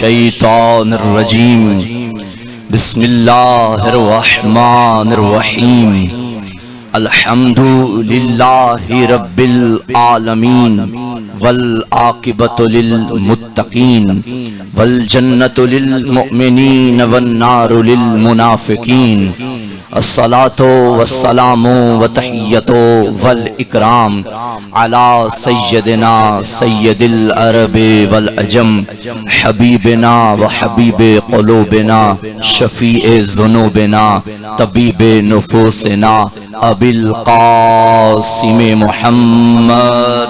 मिनश्शैतानिर्रजीम बिस्मिल्लाहिर्रहमानिर्रहीम अल्हम्दुलिल्लाहि रब्बिल आलमीन वल आकिबतु लिल मुत्तकीन वल जन्नतु लिल मुमिनीन वन नारु लिल मुनाफिकीन अस्सलातु वस्सलामु व तहियतु वल इकराम अला सय्यदिना सय्यदिल अरबि वल अजम हबीबिना व हबीबे क़ुलूबिना शफ़ीए ज़ुनूबिना तबीबे नुफूसिना अबिल क़ासिम मुहम्मद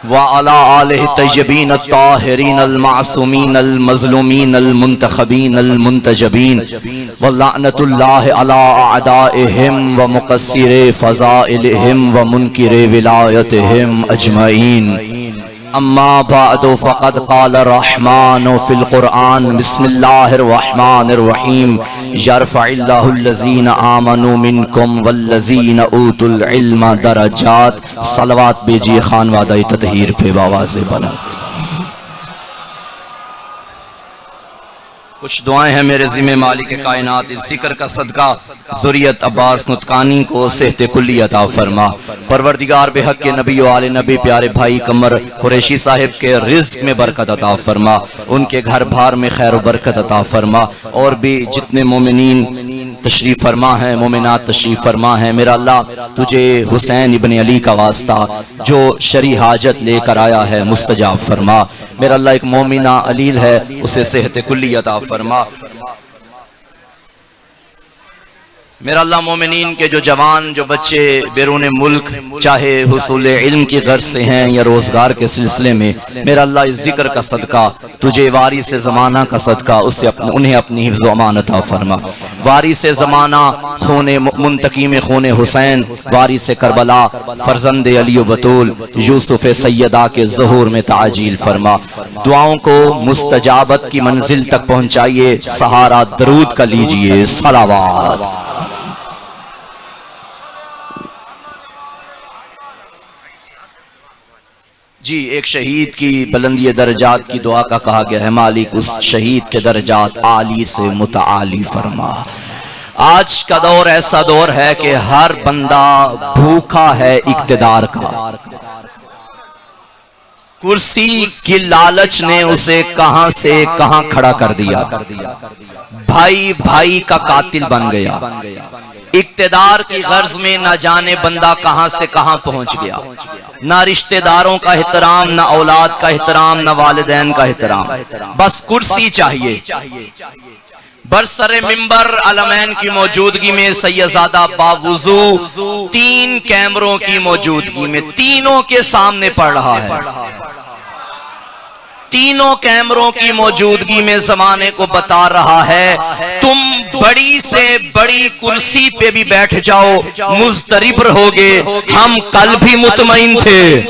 व अला आलिहि तय्यबीन अत्ताहिरीन अल-मासूमीन अल-मज़लूमीन अल-मुंतखबीन अल-मुंतजबीन व लअनतुल्लाहि अला अअदाइहिम व मुक़स्सिरि फ़ज़ाइलिहिम व मुनकिरि विलायतिहिम अजमईन। अम्मा बअदु फ़क़द क़ाल रहमानु फ़िल क़ुरआन बिस्मिल्लाहिर रहमानिर रहीम यरफ़इल्लाहुल्लज़ीना आमनू मिनकुम वल्लज़ीना ऊतुल इल्मा दरजात। सलवात भेजिए खानवादा ततहीर पे आवाज़े बुलंद। कुछ दुआएं हैं मेरे ज़िम्मे मालिक कायनात, इस जिक्र का सदका ज़ुरियत अब्बास नुतकानी को सेहते कुल्ली अता फरमा। परवरदिगार बेहक के नबी व आले नबी प्यारे भाई कमर कुरैशी साहिब के रिज़्क़ में बरकत अता फरमा, उनके घर बार में खैर बरकत अता फरमा, और भी जितने मोमिनीन तशरीफ़ फरमा है, मोमिनात तशरीफ़ फरमा है। मेरा अल्लाह तुझे हुसैन इब्न अली का वास्ता जो शरी हाजत लेकर आया है मुस्तजाब फरमा। मेरा अल्लाह एक मोमिना अलील है, उसे सेहत कुल्ली अता फरमा। मेरा अल्लाह मोमिनीन के जो जवान जो बच्चे बैरून मुल्क चाहे हुसूल इल्म की गर्ज से हैं या रोजगार के सिलसिले में, मेरा अल्लाह इस जिक्र का सदका तुझे वारिस ज़माना का सदका उससे उन्हें अपनी हिफ्ज़ व अमान अता फरमा। वारिस ज़माना खूने मुंतकीम खूने हुसैन, वारिस करबला फरजंद अली बतूल यूसुफ सैयदा के ज़हूर में ताजील फरमा। दुआओं को मुस्तजाबत की मंजिल तक पहुँचाइए, सहारा दरूद का लीजिए सलावात। जी, एक शहीद की बुलंदी दर्जात की दुआ का कहा गया है, मालिक उस शहीद के दर्जात आली से मुतआली फरमा। आज का दौर ऐसा दौर है कि हर बंदा भूखा है इक्तिदार का। कुर्सी की लालच ने उसे कहां से कहां खड़ा कर दिया, भाई भाई का कातिल बन गया। इक्तिदार की गर्ज में न जाने बंदा कहां से कहां पहुंच गया। ना रिश्तेदारों का एहतराम, ना औलाद का एहतराम, ना वालिदैन का एहतराम, बस कुर्सी चाहिए। बरसरे मिंबर अलमैन की मौजूदगी में सैयदजादा बावुजू 3 कैमरों की मौजूदगी में तीनों के सामने पढ़ रहा है। तीनों कैमरों की मौजूदगी में जमाने को बता रहा है, तुम बड़ी से बड़ी कुर्सी पे भी बैठ जाओ मुज़तरिब रहोगे। हम कल भी मुतमईन थे,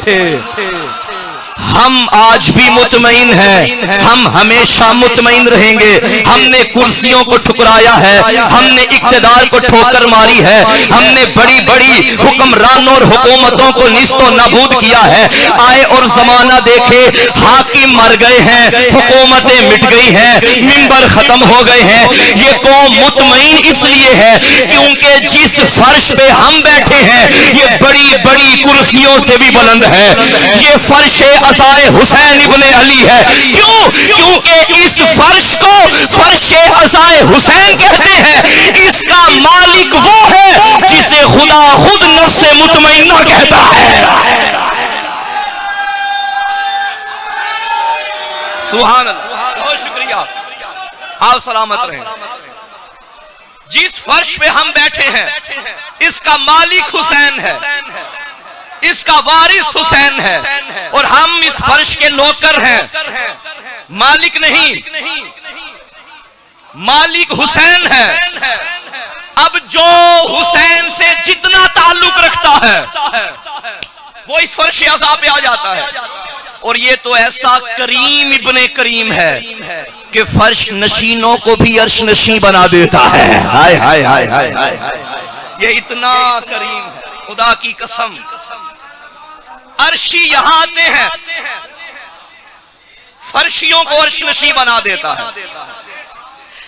हम आज भी मुतमईन हैं, हम हमेशा मुतमईन रहेंगे। हमने कुर्सियों को ठुकराया है, हमने इक्तिदार को ठोकर मारी है, हमने बड़ी बड़ी हुक्मरानों और हुकूमतों को निस्तो नाबूद किया है। आए और जमाना देखे, हाकिम मर गए हैं, हुकूमतें मिट गई हैं, मिंबर खत्म हो गए हैं। ये कौम मुतमईन इसलिए है क्योंकि जिस फर्श पे हम बैठे हैं ये बड़ी बड़ी कुर्सियों से भी बुलंद है। ये फर्श अज़ाए हुसैन इब्ने अली है। क्यों? क्योंकि इस फर्श को फर्श अज़ाए हुसैन कहते हैं। इसका मालिक वो है जिसे खुदा खुद नफ्से मुतमइन्ना कहता है। सुभान अल्लाह, बहुत शुक्रिया, आप सलामत रहें। जिस फर्श पे हम बैठे हैं इसका मालिक हुसैन है, इसका वारिस हुसैन है, और हम इस फर्श के नौकर हैं, मालिक नहीं। मालिक हुसैन है। अब जो हुसैन से जितना ताल्लुक रखता है वो इस फर्श अज़ा पे आ जाता है। और ये तो ऐसा करीम इब्ने करीम है कि फर्श नशीनों को भी अर्श नशी बना देता है। हाय हाय हाय हाय हाय, ये इतना करीम है, खुदा की कसम। अर्शी यहां आते हैं फर्शियों को अर्श नशीब बना देता है।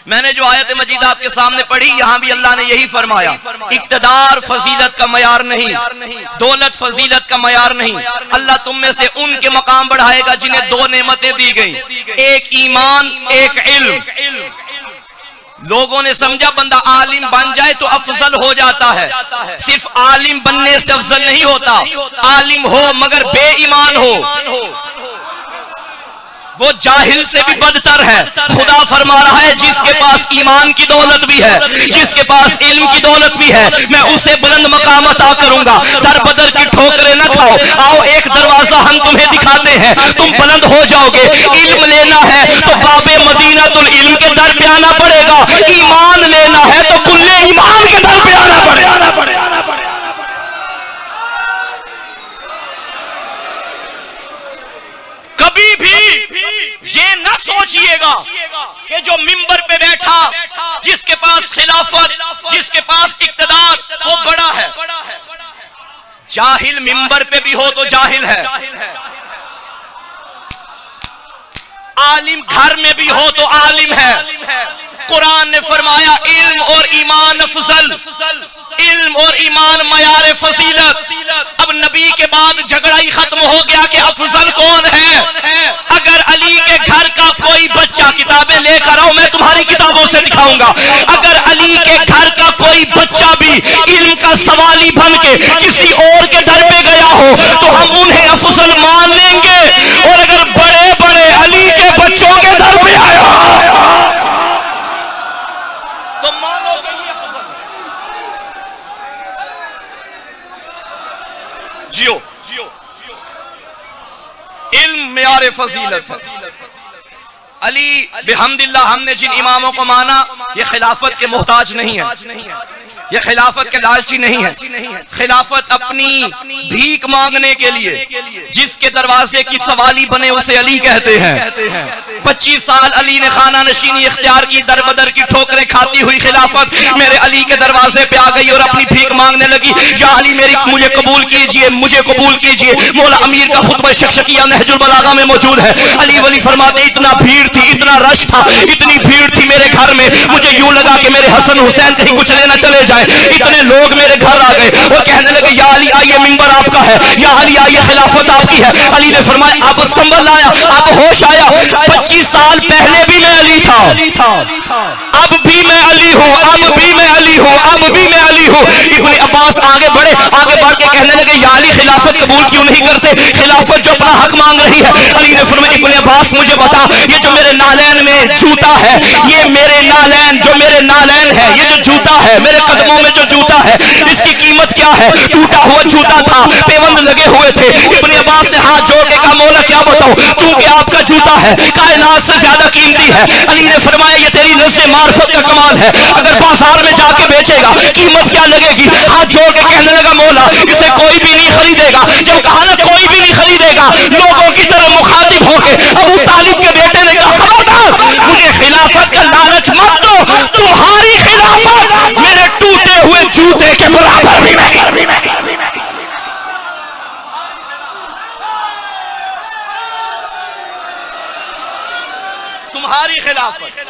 मैंने जो आयत मजीद आपके सामने पढ़ी, यहां भी अल्लाह ने यही फरमाया, इक्तदार फजीलत का मयार नहीं, दौलत फजीलत का मयार नहीं। अल्लाह तुम में से उनके मकाम बढ़ाएगा जिन्हें दो नेमतें दी गई, एक ईमान एक इल्म। लोगों ने समझा बंदा आलिम बन जाए तो अफजल हो जाता है। सिर्फ आलिम बनने से अफजल नहीं होता, आलिम हो मगर बेईमान हो वो जाहिल से भी बदतर है। खुदा फरमा रहा है जिसके पास ईमान की दौलत भी है, जिसके पास इल्म की दौलत भी है, मैं उसे बुलंद मकाम अता करूंगा। दर बदर की ठोकरें न खाओ, आओ एक दरवाजा हम तुम्हें दिखाते हैं, तुम बुलंद हो जाओगे। इल्म लेना है तो बाबे मदीनतुल इल्म के दर पे आना पड़ेगा, ईमान लेना है तो कुल्ले ईमान के दर पे आना पड़ेगा। कभी भी ये न सोचिएगा कि जो मिंबर पे बैठा, जिसके पास खिलाफत, जिसके पास इक्तदार, वो बड़ा है। जाहिल मिंबर पे भी हो तो जाहिल है, आलिम घर में भी हो तो आलिम है। कुरान ने फरमाया इल्म और ईमान अफजल, इल्म और ईमान मयार फजीलत। अब नबी के बाद झगड़ा ही खत्म हो गया कि अफजल कौन है। अगर अली के घर का कोई बच्चा, किताबें लेकर आओ मैं तुम्हारी किताबों से दिखाऊंगा, अगर अली के घर का कोई बच्चा भी इल्म का सवाली बन के किसी और के दर पे गया हो तो हम उन्हें अफजल मान लेंगे। और अगर बड़े बड़े अली के बच्चों के दर पे आया तो मानोगे ये अफजल। जियो इल्म मेयार फजीलत है। अली बिहम्दिल्लाह हमने जिन इमामों को माना ये खिलाफत के मोहताज नहीं है, ये खिलाफत के लालची नहीं है। खिलाफत अपनी भीख मांगने के लिए जिसके दरवाजे की सवाली बने उसे अली कहते हैं। 25 साल अली ने खाना नशीनी इख्तियार की, दर बदर की ठोकरें खाती हुई खिलाफत मेरे अली के दरवाजे पे आ गई और अपनी भीख मांगने लगी, या अली मेरी मुझे कबूल कीजिए, मुझे कबूल कीजिए। मौला अमीर का खुतबा शक्शकिया नहजुल बलागा में मौजूद है। अली वली फरमाते इतना भीड़ थी, इतना रश था, इतनी भीड़ थी मेरे घर में, मुझे यूं लगा कि मेरे हसन हुसैन कहीं कुछ लेना चले जाए। इतने लोग मेरे घर आ गए और कहने लगे या अली आइए मिंबर आपका है, या अली आइए खिलाफत आपकी है। अली ने फरमाया अब संभल आया, अब होश आया, 25 साल पहले भी मैं अली था, अब भी मैं अली हूँ, अब भी मैं अली हूँ, अब भी मैं अली हूँ। इब्ने अब्बास आगे बढ़े, आगे बढ़ के कहने लगे या अली खिलाफत कबूल क्यों नहीं करते, खिलाफत जो अपना हक मांग रही है। अली ने फरमाया इब्ने अब्बास मुझे बता, ये जो मेरे नालैन में जूता है, ये मेरे नालैन, जो मेरे नालैन है, ये जो जूता है, मेरे कदमों में जो जूता है, इसकी कीमत क्या है। टूटा हुआ जूता था, पेबंद लगे हुए थे। इब्ने अब्बास ने हाथ जोड़ के कहा मौला क्या बताऊं, चूंकि आपका जूता है कायनात से ज्यादा कीमती है। अली ने फरमाया ये तेरी नज़्र मार्फत का कमाल है, अगर बाजार में जाके बेचेगा कीमत क्या लगेगी। हाथ जोड़ के कहने लगा मौला इसे कोई भी नहीं खरीदेगा। जब कहा ना कोई भी नहीं खरीदेगा, लोगों की तरह मुखातिब होके अबू तालिब के बेटे ने कहा खबरदार मुझे खिलाफत का लालच मत दो, तुम्हारी खिलाफत मेरे टूटे हुए जूते के बराबर भी नहीं। तुम्हारी खिलाफत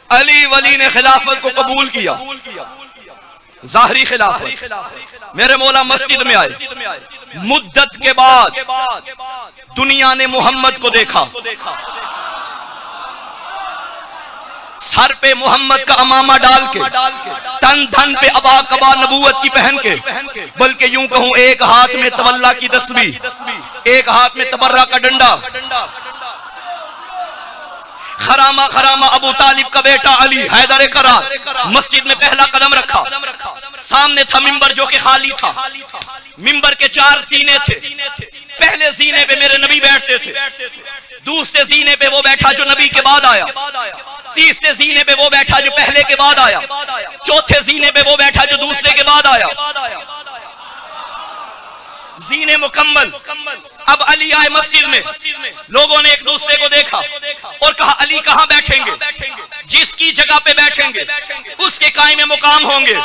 अली वली ने खिलाफत को कबूल किया, ज़ाहरी खिलाफत। मेरे मौला मस्जिद में आए, मुद्दत के बाद दुनिया ने मोहम्मद को देखा, सर पे मोहम्मद का अमामा डाल के, तन धन पे अबा कबा नबूवत की पहन के, बल्कि यूं कहूं एक हाथ में तवल्ला की तस्बीह, एक हाथ में तबर्रा का डंडा। खरामा खरामा अबू तालिब का बेटा अली हैदर करार मस्जिद में पहला कदम रखा। सामने था मिंबर जो कि खाली था, मिंबर के 4 सीने थे। पहले सीने पे मेरे नबी बैठते थे, दूसरे सीने पे वो बैठा जो नबी के बाद आया। तीसरे जीने पे वो बैठा जो पहले के बाद आया, चौथे जीने पे वो बैठा जो दूसरे के बाद आया। जीने मुकम्मल। अब अली आए मस्जिद में, लोगों ने एक दूसरे को देखा और कहा अली कहां बैठेंगे? जिसकी जगह पे बैठेंगे उसके कायम मुकाम होंगे।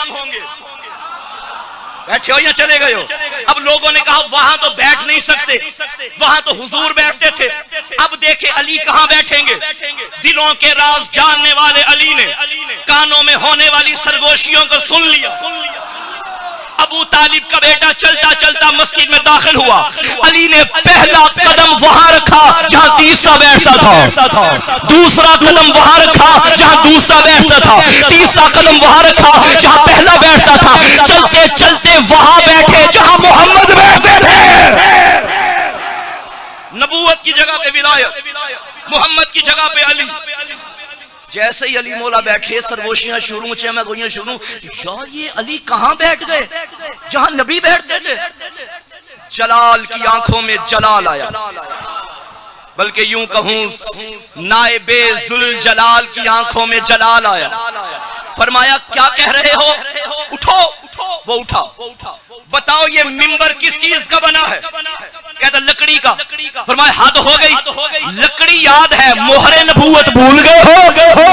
बैठे हो या चले गए हो? अब लोगों ने कहा वहां तो बैठ नहीं सकते, वहां तो हुजूर बैठते थे। अब देखे अली कहां बैठेंगे? दिलों के राज जानने वाले अली ने कानों में होने वाली सरगोशियों को सुन लिया। अबू तालिब का बेटा चलता चलता मस्जिद में दाखिल हुआ। अली ने पहला कदम वहां रखा जहां तीसरा बैठता था, दूसरा कदम वहां रखा जहां दूसरा बैठता था, तीसरा कदम वहां रखा जहां पहला बैठता था। चलते चलते वहां बैठे जहां मोहम्मद बैठते थे। नबूवत की जगह पे विलायत, मोहम्मद की जगह पे अली। जैसे ही अली मौला बैठे सरगोशियां शुरू, चेमा गोइयां शुरू। यार ये अली कहां बैठ गए? जहां नबी बैठते थे। जलाल की आंखों में जलाल आया, बल्कि यूं कहूं नाइबे जुल जलाल की आंखों में जलाल आया। फरमाया क्या कह रहे हो? उठो। वो उठा। बताओ ये मिंबर किस चीज का बना है? कहता लकड़ी का। फरमाया हद हो गई, लकड़ी याद है, मोहरे नबूवत भूल गए हो।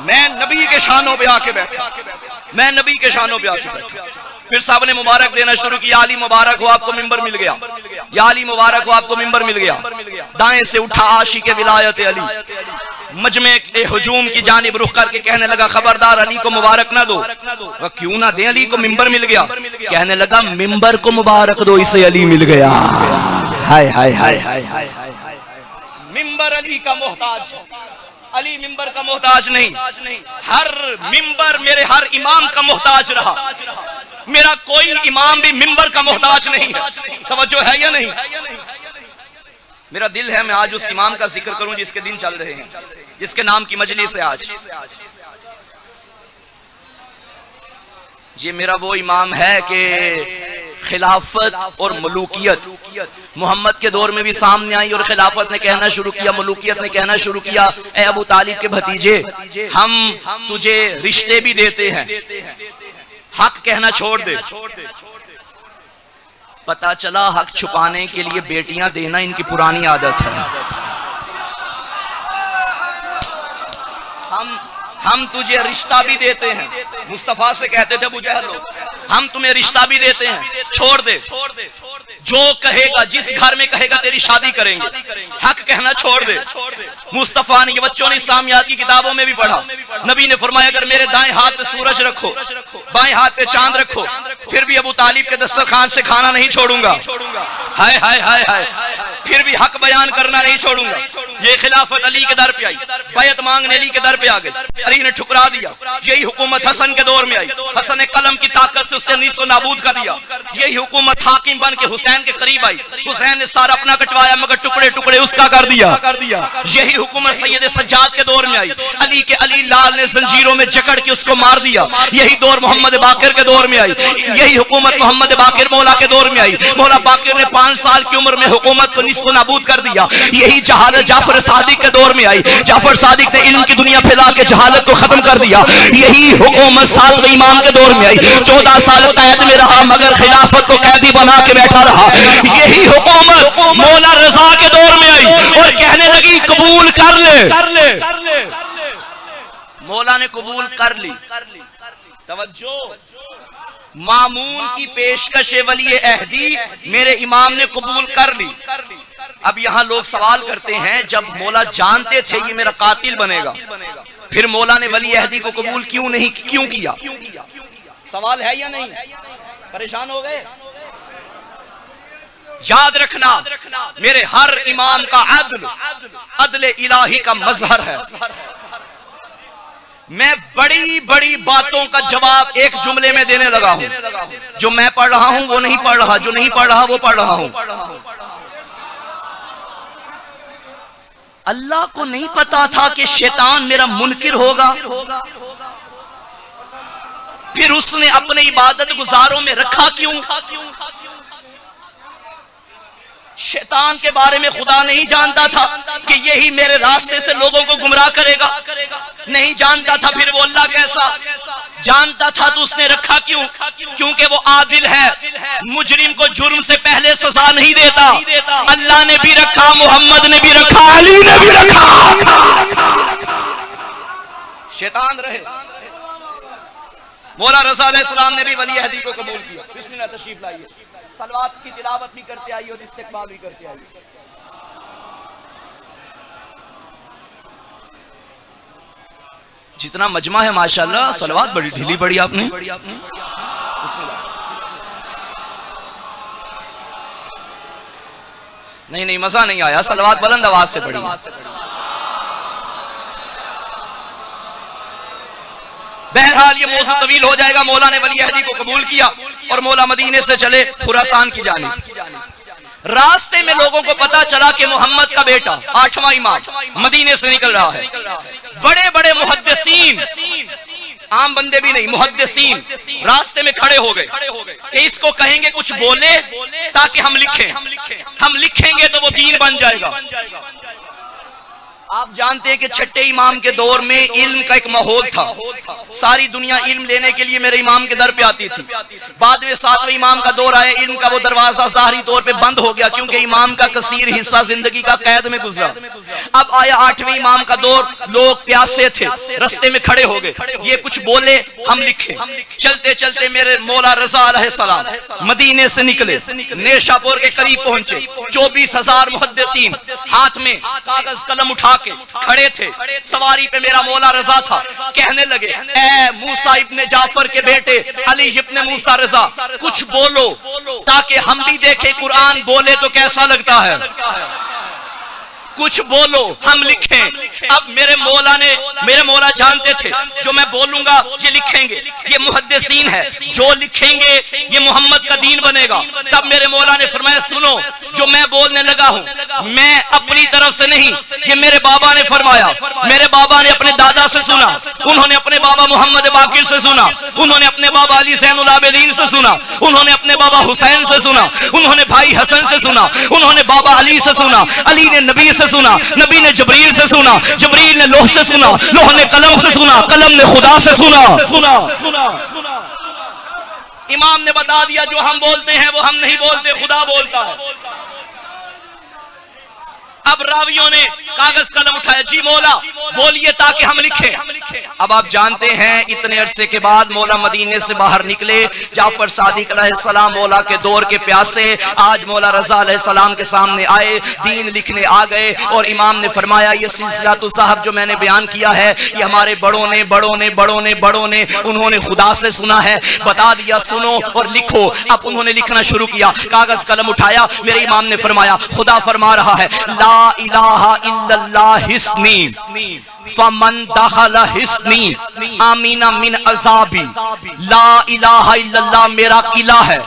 मैं नबी के शानों पे आके बैठा, मैं नबी के शानों पे आके बैठा। फिर साहब ने मुबारक देना शुरू किया। अली मुबारक हो आपको मिंबर मिल गया, या अली मुबारक हो आपको मिंबर मिल गया। दाएं से उठा आशिक विलायत अली, मजमे के हुजूम की जानिब रुख करके कहने लगा खबरदार अली को मुबारक ना दो। वह क्यों ना दे? अली को मिंबर मिल गया। कहने लगा मिंबर को मुबारक दो, इसे अली मिल गया। हाय हाय हाय हाय हाय हाय। मिंबर अली का मोहताज, अली मिंबर का मोहताज नहीं। हर मिंबर मेरे हर इमाम का मोहताज रहा। मेरा कोई इमाम भी मिंबर का मोहताज नहीं है। तवज्जो है या नहीं? मेरा दिल है मैं आज उस इमाम का जिक्र करूं जिसके दिन चल रहे हैं, जिसके नाम की मजलिस है आज। ये मेरा वो इमाम है कि खिलाफत और मलूकियत मोहम्मद के दौर में भी सामने आई, और खिलाफत ने कहना शुरू किया, मलूकियत ने कहना शुरू किया, ए अबू तालिब के भतीजे हम तुझे रिश्ते भी देते हैं, हक कहना छोड़ दे। पता चला हक छुपाने के लिए बेटियां देना इनकी पुरानी आदत है। हम तुझे रिश्ता भी देते हैं, मुस्तफा से कहते थे अबू जहल लोग, हम तुम्हें रिश्ता भी देते हैं, छोड़ दे। जो कहेगा, जिस घर में कहेगा तेरी शादी करेंगे, हक कहना छोड़ दे। मुस्तफा ने, ये बच्चों ने इस्लामियात की किताबों में भी पढ़ा, नबी ने फरमाया अगर मेरे दाएं हाथ पे सूरज रखो, बाएं हाथ पे चांद रखो, फिर भी अबू तालिब के दस्तरखान से खाना नहीं छोड़ूंगा। हाय हाय हाय हाय, फिर भी हक बयान करना नहीं छोड़ूंगा। ये खिलाफत अली के दर पे आई, बैत मांगने अली के दर पे आ गई, अली ने ठुकरा दिया। यही हुकूमत हसन के दौर में आई, हसन ने कलम की ताकत से उससे नीसो नाबूद कर दिया। यही हुकूमत हाकिम बन के हुसैन के करीब आई, हुसैन ने सारा अपना कटवाया मगर टुकड़े टुकड़े उसका कर दिया। यही हुकूमत सैयद सज्जाद के दौर में आई, अली के अली लाल ने जंजीरों में जकड़ के उसको मार दिया। यही दौर मोहम्मद बाकिर के दौर में आई, यही हुकूमत मोहम्मद बाकिर मौला के दौर में आई। मौला बाकिर ने 5 साल की उम्र में हुकूमत को निस्फ़ नाबूद कर दिया। यही जहालत जाफर सादिक के दौर में आई, जाफर सादिक ने इल्म की दुनिया फैला के जहालत को खत्म कर दिया। यही हुकूमत 7वें इमाम के दौर में आई, 14 साल कैद में रहा मगर खिलाफत को कैदी बना के बैठा रहा। यही हुकूमत मौला रजा के दौर में आई और कहने लगी कबूल कर ले। मौला ने कबूल कर ली। तवज्जो, मामून की पेशकश वली अहदी मेरे इमाम ने कबूल कर ली। अब यहाँ लोग सवाल करते हैं जब मौला जानते थे ये मेरा कातिल बनेगा, फिर मौला ने वली अहदी को कबूल क्यों किया? सवाल है या नहीं? परेशान हो गए? याद रखना मेरे हर इमाम का अदल इलाही का मजहर है। मैं बड़ी बड़ी बातों का जवाब एक जुमले में देने लगा हूं। जो मैं पढ़ रहा हूं वो नहीं पढ़ रहा, जो नहीं पढ़ रहा वो पढ़ रहा हूं। अल्लाह को नहीं पता था कि शैतान मेरा मुनकिर होगा, फिर उसने अपने इबादत गुजारों में रखा क्यों? शैतान के बारे में खुदा नहीं जानता था कि यही मेरे रास्ते से लोगों को गुमराह करेगा? नहीं जानता था। फिर वो अल्लाह कैसा? जानता था तो उसने रखा क्यों? क्योंकि वो आदिल है, मुजरिम को जुर्म से पहले सजा नहीं देता। अल्लाह ने भी रखा, मोहम्मद ने भी रखा, अली ने भी रखा। शैतान रहे। मौला रज़ा अलैहिस्सलाम ने भी वली अहदी को कबूल किया। बिस्मिल्लाह, तशरीफ लाइए। सलवात की तिलावत भी करते आइए और इस्तिक़बाल भी करते आइए। जितना मजमा है माशाल्लाह, सलवात बड़ी ढीली पड़ी आपने। नहीं, मजा नहीं आया। सलवात बुलंद आवाज से पड़ी। बहरहाल ये मौजू तवील हो जाएगा। मौला ने वली अहदी को कबूल किया और मौला मदीने से चले खुरासान की जानिब। रास्ते में लोगों को पता चला कि मोहम्मद का बेटा 8वां इमाम मदीने से निकल रहा है। बड़े बड़े मुहद्दिसीन, आम बंदे भी नहीं, मुहद्दिसीन रास्ते में खड़े हो गए कि इसको कहेंगे कुछ बोले ताकि हम लिखें, हम लिखेंगे तो वो दीन बन जाएगा। आप जानते हैं कि छठे इमाम के दौर में इल्म का एक माहौल था। सारी दुनिया इल्म लेने के लिए मेरे इमाम के दर पे आती थी। बाद में 7वें इमाम का दौर आया, इल्म का वो दरवाजा ज़ाहिरी तौर पे बंद हो गया क्योंकि इमाम का कसीर हिस्सा जिंदगी का कैद में गुजरा। अब आया 8वें इमाम का दौर, लोग प्यासे थे, रास्ते में खड़े हो गए, ये कुछ बोले हम लिखे। चलते चलते मेरे मौला रज़ा अलैहिस्सलाम मदीने से निकले, नेशापुर के करीब पहुंचे। 24,000 मुहद्दिसीन हाथ में कागज कलम उठा के खड़े थे। सवारी पे मेरा मौला रजा था। कहने लगे, ए मूसा इब्ने जाफर के बेटे अली इब्ने मूसा रजा, कुछ बोलो ताकि हम भी देखें कुरान बोले तो कैसा लगता है। कुछ बोलो, हम लिखें। अब मेरे मौला जानते थे जो मैं बोलूंगा ये लिखेंगे, ये मुहद्दिसीन है, जो लिखेंगे ये मोहम्मद का दीन बनेगा। तब मेरे मौला ने फरमाया, सुनो, जो मैं बोलने लगा हूं मैं अपनी तरफ से नहीं, ये मेरे बाबा ने फरमाया। मेरे बाबा ने अपने दादा से सुना, उन्होंने अपने बाबा मोहम्मद बाकिर से सुना, उन्होंने अपने बाबा अली ज़ैनुल आबिदीन से सुना, उन्होंने अपने बाबा हुसैन से सुना, उन्होंने भाई हसन से सुना, उन्होंने बाबा अली से सुना, अली ने नबी से सुना, नबी ने जबरील से सुना, जबरील ने लोह से सुना, लोह ने कलम से सुना, कलम ने खुदा से सुना। इमाम ने बता दिया, जो हम बोलते हैं वो हम नहीं बोलते, खुदा बोलता है। अब रावियों ने कागज कलम उठाया, जी मौला बोलिए ताकि हम लिखें। अब आप जानते हैं इतने अरसे के बाद मौला मदीने से बाहर निकले। जाफर सादिक अलैहिस्सलाम मौला के दौर के प्यासे आज मौला रज़ा अलैहिस्सलाम के सामने आए, दीन लिखने आ गए। और इमाम ने फरमाया, ये सिलसिला तो साहब जो मैंने बयान किया है ये हमारे बड़ों ने उन्होंने खुदा से सुना है, बता दिया सुनो और लिखो। अब उन्होंने लिखना शुरू किया, कागज कलम उठाया। मेरे इमाम ने फरमाया, खुदा फरमा रहा है, ला इलाहा इल्लल्लाह हिस्नी फमन दखल हिस्नी आमीना मिन अज़ाबी। ला इलाहा इल्लल्लाह मेरा किला है,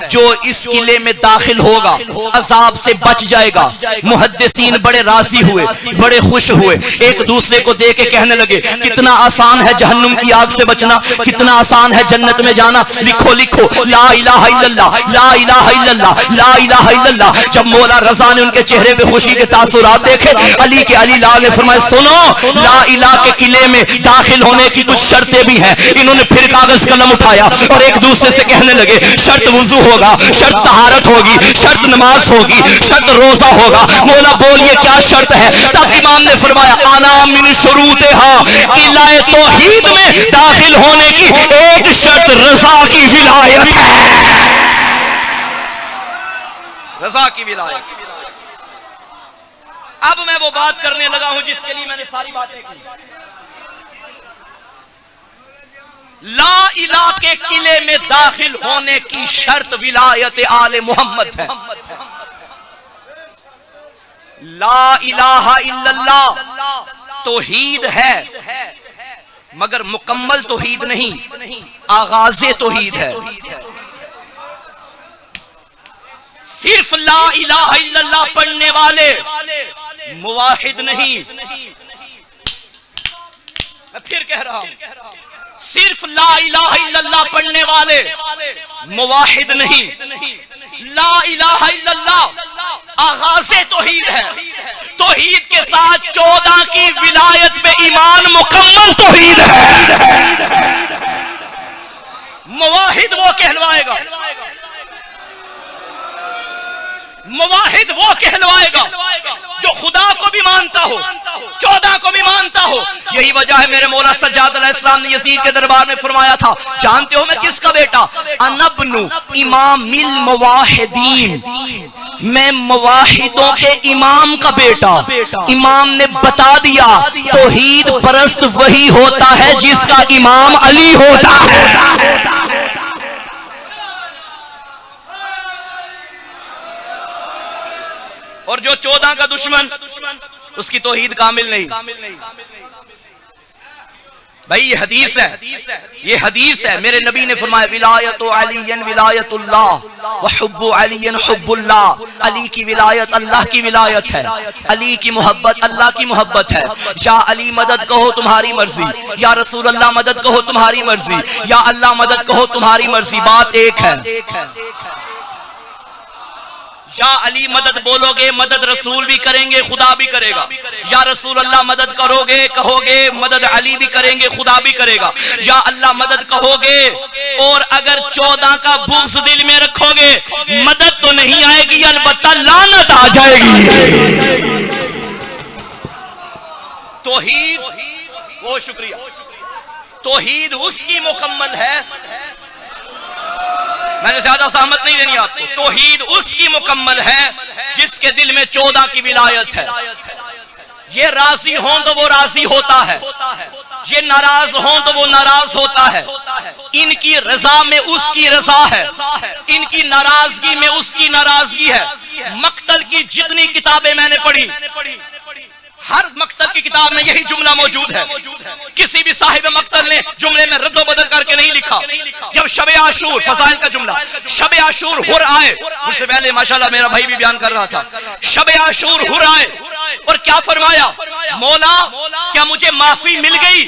जो इस किले में दाखिल होगा अजाब से बच जाएगा। मुहद्दिसीन बड़े राजी हुए, बड़े खुश हुए, एक दूसरे को देख के कहने लगे, कितना आसान है जहन्नुम की आग से बचना, कितना आसान है जन्नत में जाना। लिखो लिखो, ला इलाहा इल्लल्लाह, ला इलाहा इल्लल्लाह, ला इलाहा इल्लल्लाह। जब मौला रज़ा ने उनके चेहरे पे खुशी के तासुरात देखे, अली के अली लाल ने फरमाया, सुनो, ला इलाहा के किले में दाखिल होने की कुछ शर्तें भी हैं। इन्होंने फिर कागज कलम उठाया और एक दूसरे से कहने लगे, शर्त वुजू होगा, शर्त तहारत होगी, शर्त नमाज होगी, शर्त रोजा होगा। मौला बोलिए क्या शर्त है? तब इमाम ने फरमाया, आना मिन शुरूतिहा, किलाए तौहीद में दाखिल होने की एक शर्त रज़ा की विलायत है। रज़ा की विलायत। अब मैं वो बात करने लगा हूं जिसके लिए मैंने सारी बातें की। ला इलाहा के किले में दाखिल होने की शर्त विलायत आले मोहम्मद है। ला इलाहा इल्लल्लाह तौहीद है, मगर मुकम्मल तौहीद नहीं, आगाज़े तौहीद है। सिर्फ ला इलाहा इल्लल्लाह पढ़ने वाले मुवाहिद नहीं, मैं फिर कह रहा हूं, सिर्फ ला इलाहा इल्लल्लाह पढ़ने वाले मुवाहिद नहीं। ला इलाहा इल्लल्लाह आगाज़े तौहीद है। तौहीद के साथ 14 की विलायत पे ईमान मुकम्मल तौहीद है। मुवाहिद वो कहलवाएगा, मुवाहिद वो कहलवाएगा जो खुदा को भी मानता हो, 14 को भी मानता हो। यही वजह है मेरे मौला सज्जाद अलैहिस्सलाम ने यजीद के दरबार में फरमाया था, जानते हो मैं किसका बेटा? अनबनु इमामिल मुवाहिदीन, मैं मुवाहिदों के इमाम का बेटा। इमाम ने बता दिया तौहीद परस्त वही होता है जिसका इमाम अली होता है। और जो 14 का दुश्मन, उसकी तौहीद कामिल नहीं। भाई ये हदीस है, ये हदीस है। मेरे नबी ने फरमाया विलायत अलीयन विलायतुल्लाह व हुब्बु अलीयन हुब्बुल्लाह, अली की विलायत अल्लाह की विलायत है, अली की मोहब्बत अल्लाह की मोहब्बत है। या अली मदद कहो तुम्हारी मर्जी, या रसूल अल्लाह मदद कहो तुम्हारी मर्जी, या अल्लाह मदद कहो तुम्हारी मर्जी, बात एक है। या अली मदद बोलोगे, मदद रसूल भी करेंगे, खुदा भी करेगा। या रसूल अल्लाह मदद करोगे, कहोगे मदद अली भी करेंगे, खुदा भी करेगा। या अल्लाह मदद कहोगे और अगर 14 का बुग़्ज़ दिल में रखोगे, मदद तो नहीं आएगी, अलबत्ता लानत आ जाएगी। तौहीद वो, शुक्रिया, तौहीद उसकी मुकम्मल है, मैंने ज्यादा सहमत नहीं देनी आपको। तौहीद उसकी मुकम्मल है जिसके दिल में 14 की विलायत है। ये राजी हों तो वो राजी होता है, ये नाराज हों तो वो नाराज होता है। इनकी रजा में उसकी रजा है, इनकी नाराजगी में उसकी नाराजगी है। मक्तल की जितनी किताबें मैंने पढ़ी, हर मक्तल की किताब में यही जुमला मौजूद है। किसी भी साहिब मक्तल ने जुमले में रद्दो बदल करके नहीं लिखा। जब शब आशूर, फज़ाइल का जुमला, शब आशूर हुर आए, उससे पहले माशाल्लाह मेरा भाई भी बयान कर रहा था, शब आशूर हुर आए और क्या फरमाया, मौला क्या मुझे माफी मिल गई?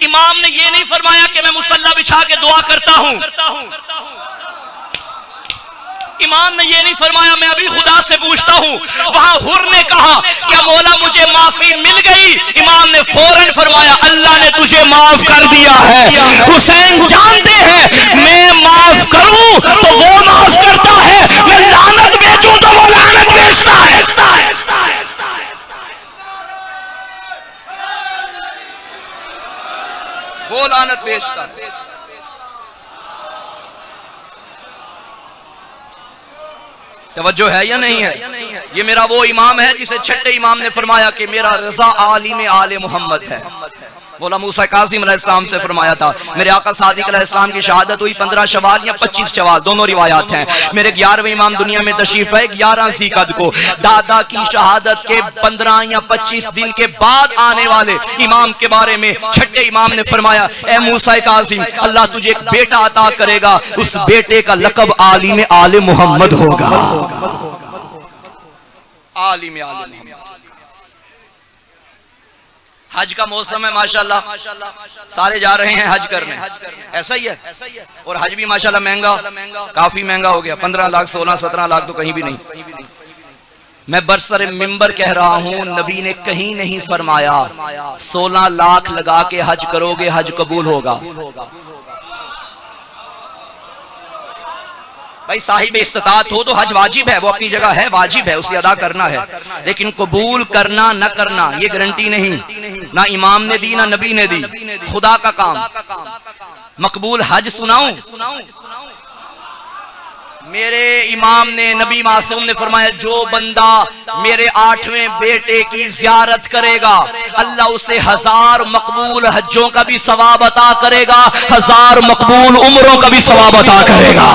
इमाम ने ये नहीं फरमाया कि मैं मुसल्ला बिछा के दुआ करता हूं। इमाम ने ये नहीं फरमाया मैं अभी खुदा से पूछता हूं। वहां हुर ने कहा क्या मौला मुझे माफी मिल गई? इमाम ने फौरन फरमाया अल्लाह ने तुझे माफ कर दिया है। हुसैन जानते हैं मैं माफ करूं तो वो माफ करता है, मैं लानत बेचूं तो वो लानत बेचता है। वो लानत बेचता है। तवज्जो है या नहीं है? ये मेरा वो इमाम है जिसे छठे इमाम ने फरमाया कि मेरा रजा आली में आले मोहम्मद है। बोला मूसा कासिम अलैहिस्सलाम से फरमाया था, मेरे आका सादिक अलैहिस्सलाम की शहादत हुई 15 शवाल या 25 शवाल, दोनों रिवायात हैं। मेरे 11वें इमाम दुनिया में तशरीफ है 11 ज़ीक़द को। दादा की शहादत के 15 या 25 दिन के बाद आने वाले इमाम के बारे में छठे इमाम ने फरमाया, ए मूसा कासिम, अल्लाह तुझे एक बेटा अता करेगा, उस बेटे का लक़ब आली में आले मोहम्मद होगा। आली में आले मोहम्मद। हज का मौसम है माशाल्लाह, सारे जा रहे हैं हज करने, ऐसा ही है। और हज भी माशाल्लाह महंगा, काफी महंगा हो गया, 15 लाख 16 17 लाख तो कहीं भी नहीं। मैं बरसर मिंबर कह रहा हूं, नबी ने कहीं नहीं फरमाया 16 लाख लगा के हज करोगे हज कबूल होगा। भाई साहिब इस्तात हो तो हज वाजिब है, वो अपनी जगह है, वाजिब है, उसे अदा करना है। लेकिन कबूल करना न करना ये गारंटी नहीं, ना इमाम ने दी ना नबी ने दी, खुदा का काम। मकबूल हज सुनाऊं? मेरे इमाम ने, नबी मासूम ने फरमाया जो बंदा मेरे 8वें बेटे की ज़ियारत करेगा अल्लाह उसे 1000 मकबूल हज्जों का भी सवाब अता करेगा, 1000 मकबूल उम्रों का भी सवाब अता करेगा।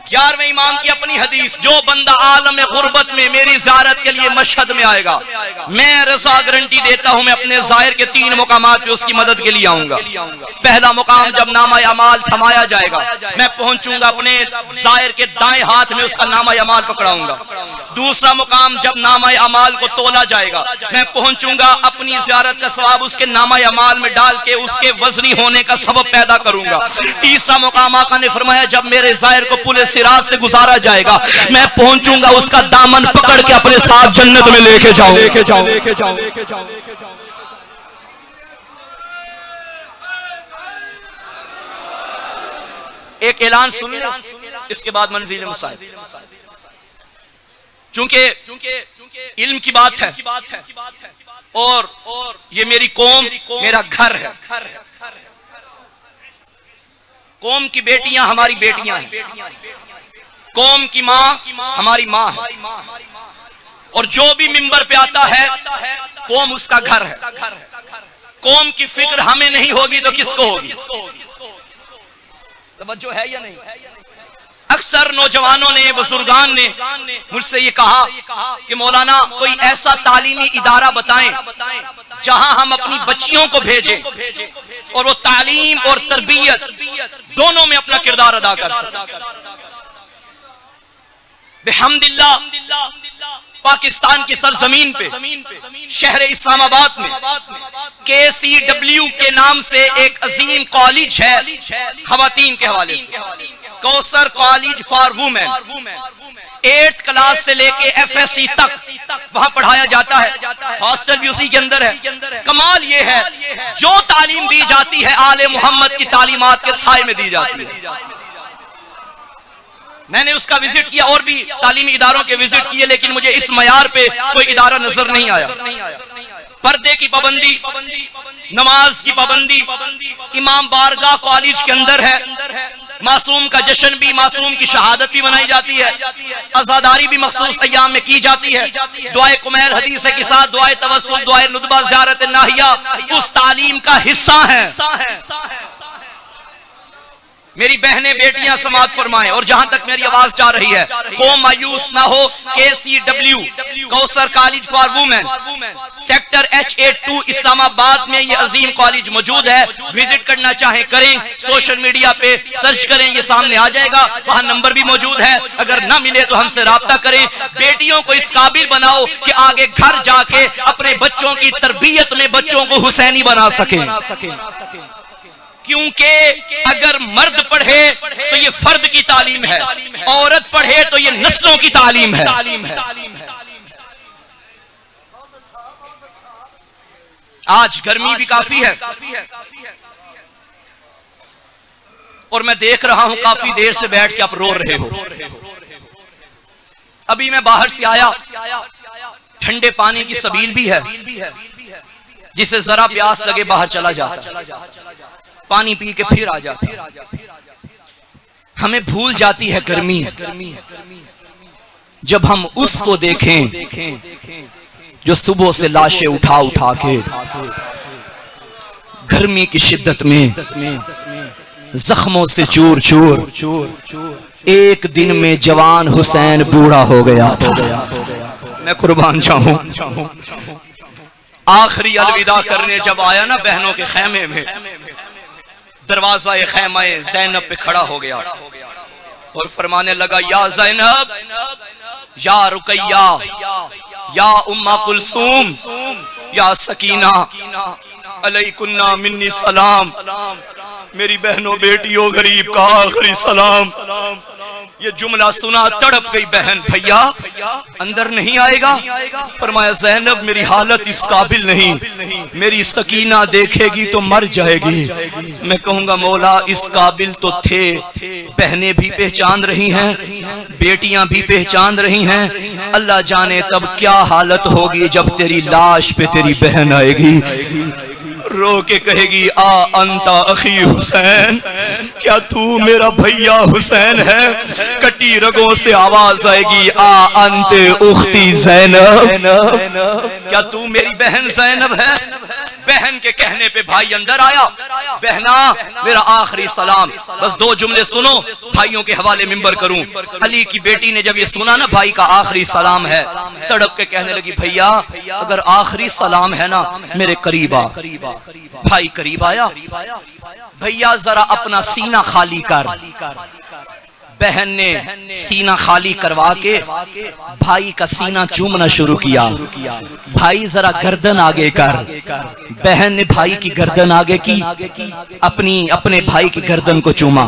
11वें इमाम की अपनी हदीस, जो बंदा आलम गुर्बत में मेरी ज़ियारत के लिए मशहद में आएगा, मैं रज़ा गारंटी देता हूं मैं अपने ज़ाहिर के 3 मुकामात पे उसकी मदद के लिए आऊंगा। पहला मुकाम, जब नामा अमाल थमाया जाएगा, मैं पहुंचूंगा अपने ज़ाहिर के दाएं हाथ में उसका नामा अमाल पकड़ाऊंगा। दूसरा मुकाम, जब नामा अमाल को तोला जाएगा, मैं पहुंचूंगा अपनी ज़ियारत का सवाब उसके नामा अमाल में डाल के उसके वजनी होने का सबब पैदा करूंगा। तीसरा मुकाम, आका ने फरमाया, जब मेरे ज़ाहिर को पुल सिरात से गुजारा जाएगा, मैं पहुंचूंगा उसका दामन पकड़ के अपने साथ जन्नत में लेके जाऊं। एक ऐलान सुन ले, इसके बाद मंजिल मुसाइद। चूंकि इल्म की बात है और ये मेरी कौम मेरा घर है, कौम की बेटियां हमारी बेटियां हैं, कौम की माँ हमारी माँ है, और जो भी मिंबर पे आता है कौम उसका घर है। कौम की फिक्र हमें नहीं होगी तो किसको होगी? तवज्जो है या नहीं? अक्सर नौजवानों ने, बुजुर्गान ने मुझसे ये कहा कि मौलाना कोई ऐसा तालीमी इदारा बताएं जहां हम अपनी बच्चियों को भेजें और वो तालीम और तरबियत दोनों में अपना किरदार अदा कर सके। बिहम्दिल्लाह पाकिस्तान की सरजमीन पे शहर इस्लामाबाद में KCW के नाम से एक अजीम कॉलेज है खवातीन के हवाले से, Kausar college for women. 8th class से लेके FSC तक वहां पढ़ाया जाता है, हॉस्टल भी उसी के अंदर है। कमाल ये है, जो तालीम दी जाती है आले मोहम्मद की तालीमात के साए में दी जाती है। मैंने उसका विजिट किया और भी तालीमी इदारों के विजिट किए, लेकिन मुझे इस मयार पे कोई इदारा नजर नहीं आया। पर्दे की पाबंदी, नमाज की पाबंदी इमाम बारगाह कॉलेज के अंदर है। मासूम का जश्न भी, मासूम की शहादत भी मनाई जाती है, अज़ादारी भी मखसूस अय्याम में की जाती है। दुआए कुमैर हदीस के साथ दुआए तवस्सुल, दुआए नुदबा, ज़ियारत नाहिया उस तालीम का हिस्सा है। मेरी बहनें बेटियां समाअत फरमाएं, और जहां तक मेरी आवाज जा रही है, कौम मायूस ना हो। KCW Kausar college for women sector H82 Islamabad में ये अजीम कॉलेज मौजूद है। विजिट करना चाहें करें, सोशल मीडिया पे सर्च करें, ये सामने आ जाएगा, वहां नंबर भी मौजूद है। अगर ना मिले तो हमसे राब्ता करें। बेटियों को इस काबिल बनाओ कि आगे घर जाके अपने बच्चों की तरबियत में बच्चों को हुसैनी बना सके। क्योंकि अगर मर्द पढ़े तो ये फर्द की तालीम है, औरत पढ़े तो ये नस्लों की तालीम है। आज गर्मी भी काफी है और मैं देख रहा हूं काफी देर से बैठ के आप रो रहे हो। अभी मैं बाहर से आया, ठंडे पानी की सबील भी है, जिसे जरा प्यास लगे बाहर चला जाता, पानी पी के फिर आ जाता। हमें भूल जाती है गर्मी जब हम उसको देखें जो सुबह से लाशें उठा उठा के गर्मी की शिद्दत में जख्मों से चूर चूर एक दिन में जवान हुसैन बूढ़ा हो गया था। मैं कुर्बान जाऊं, आखिरी अलविदा करने जब आया ना बहनों के खेमे में, दरवाजा खैमा ज़ैनब पे खड़ा हो गया और फरमाने लगा, या ज़ैनब, या रुकैया, या उम्मा कुलसूम, या सकीना, अलैकुन्ना मिन्नी सलाम। मेरी बहनों बेटियों गरीब का आखिरी सलाम। ये जुमला सुना तड़प गई बहन, भैया अंदर नहीं आएगा? फरमाया, ज़ैनब मेरी हालत इस काबिल नहीं, मेरी सकीना देखेगी तो मर जाएगी। मैं कहूंगा मौला इस काबिल तो थे। बहनें भी पहचान रही हैं, बेटियां भी पहचान रही हैं, अल्लाह जाने तब क्या हालत होगी जब तेरी लाश पे तेरी बहन आएगी, रो के कहेगी, आ अंता अखी हुसैन, क्या तू मेरा भैया हुसैन है? कटी रगों से आवाज आएगी, आ अंते उख्ती ज़ैनब, क्या तू मेरी बहन ज़ैनब है? बहन के कहने पे भाई अंदर आया। बहना मेरा आखिरी सलाम, बस 2 जुमले सुनो, भाइयों के हवाले मिंबर करूं। अली की बेटी ने जब ये सुना ना भाई का आखिरी सलाम है, तड़प के कहने लगी भैया अगर आखिरी सलाम है ना मेरे करीब आ। भाई करीब आया, भैया जरा अपना सीना खाली कर। बहन ने सीना खाली करवा के भाई का सीना चूमना शुरू किया। भाई जरा गर्दन आगे कर। बहन ने भाई की गर्दन आगे की, अपने भाई की गर्दन को चूमा।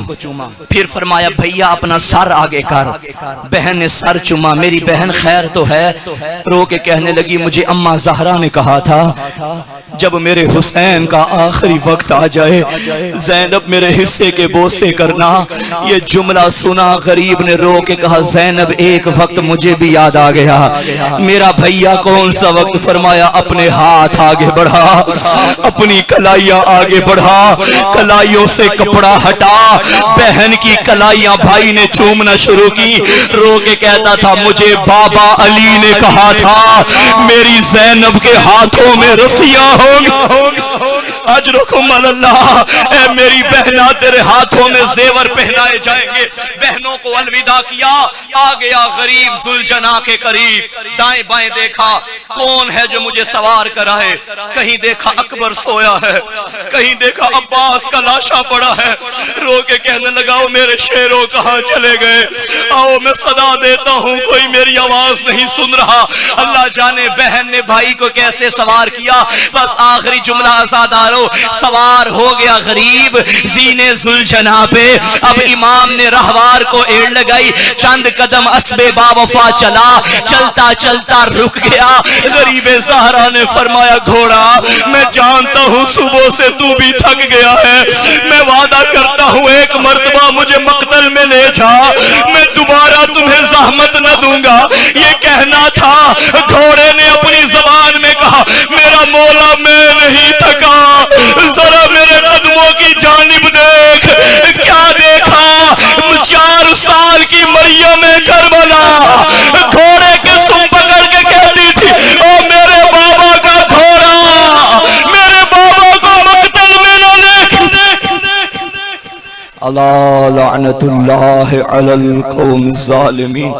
फिर फरमाया भैया अपना सर आगे कर। बहन ने सर चूमा। मेरी बहन खैर तो है, रो के कहने लगी मुझे अम्मा ज़हरा ने कहा था जब मेरे हुसैन का आखिरी वक्त आ जाए ज़ैनब मेरे हिस्से के बोसे करना। ये जुमला सुना गरीब ने रो के कहा ज़ैनब एक वक्त मुझे भी याद आ गया। मेरा भैया कौन सा वक्त? फरमाया अपने हाथ आगे बढ़ा, अपनी कलाइयां आगे बढ़ा, कलाइयों से कपड़ा हटा। बहन की कलाइयां भाई ने चूमना शुरू की। रो के कहता था मुझे बाबा अली ने कहा था मेरी ज़ैनब के हाथों में रस्सियां अल्लाह। मेरी बहना तेरे हाथों में जेवर पहनाए जाएंगे। बहनों को अलविदा किया। आ गया गरीब जुलजना के करीब। दाएं बाएं देखा कौन है जो मुझे सवार कराए। कहीं देखा अकबर सोया है, कहीं देखा अब्बास का लाशा पड़ा है। रो के कहने लगा मेरे शेरों कहाँ चले गए? आओ मैं सदा देता हूँ, कोई मेरी आवाज नहीं सुन रहा। अल्लाह जाने बहन ने भाई को कैसे सवार किया। बस आखिरी जुमला आजादारो, सवार हो गया गरीब जीने जुलजना पे। अब इमाम ने रहवार को एड़ लगाई, चंद कदम अस्बे बावफा चला, चलता चलता रुक गया। गरीबे ज़हरा ने फरमाया घोड़ा मैं जानता हूँ सुबह से तू भी थक गया है, मैं वादा करता हूँ एक मर्तबा मुझे मक्तल में ले जा, मैं दोबारा तुम्हें ज़हमत न दूंगा। ये कहना था। घोड़े ने अपनी जबान में कहा मेरा मौला मैं नहीं थका, जरा मेरे कदमों की जानिब देख। क्या देखा? 4 साल की मरियम करबला घोड़े के सुम पकड़ के कहती थी ओ मेरे बाबा का घोड़ा, मेरे बाबा को मक्तल में न लेके। अल्लाह लानतुल्लाह अलल कौम ज़ालिमीन।